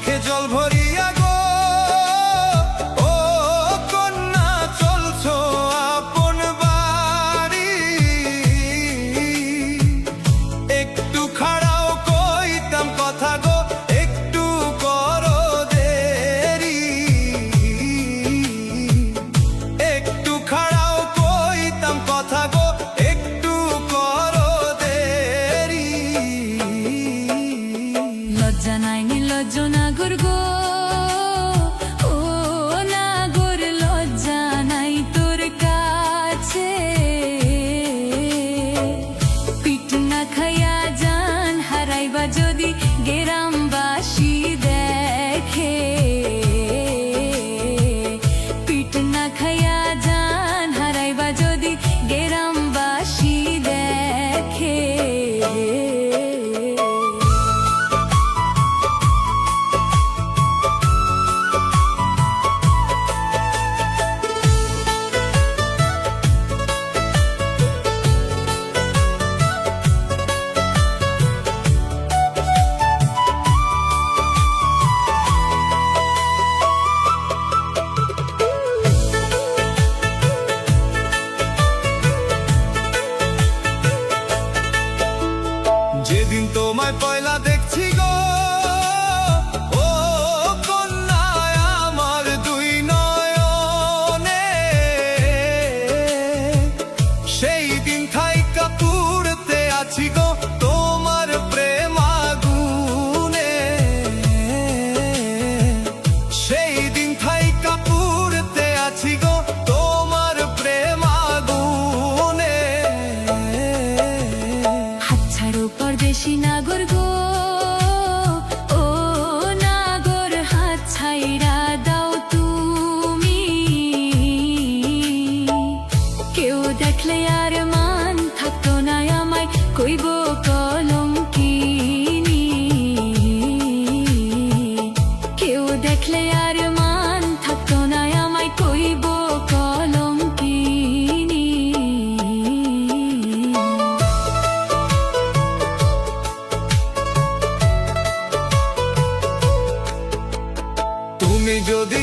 চোখে জল ভরিয়া গো, ও কন্যা চলছো আপন বাড়ি। একটু খাড়াও কইতাম কথা গো, একটু করো দেরি। একটু খাড়াও কইতাম কথা গো, একটু করো দেরি। লজ্জা নাই নির্লজ্জ নাগর গো, ও নাগর লজ্জা নাই তোর কাছে। পিঠ না খাইয়া জান হারাইবা যদি গ্রামবাসী দেখে। পিঠ না খাইয়া জান হারাইবা যদি গ্রামবাসী দেখে। যেদিন তোমায় পয়লা দেখছি গো, ও কন্যা আমার দুই নয়নে, সেই দিন থাইকা পুড়তে আছি গো তোমার প্রেম আগুনে। সেই দিন থাইকা পুড়তে আছি গো তোমার প্রেম আগুনে। হাতছাড়ো পরদেশি নাগর গো, ও নাগর হাত ছাইড়া দাও তুমি। কেউ দেখলে আর মান থাকতো না আমায় কইব কলঙ্কিনী। কেউ দেখলে আর মান থাকতো না আমায় কইব কলঙ্কিনী। তুমি যদি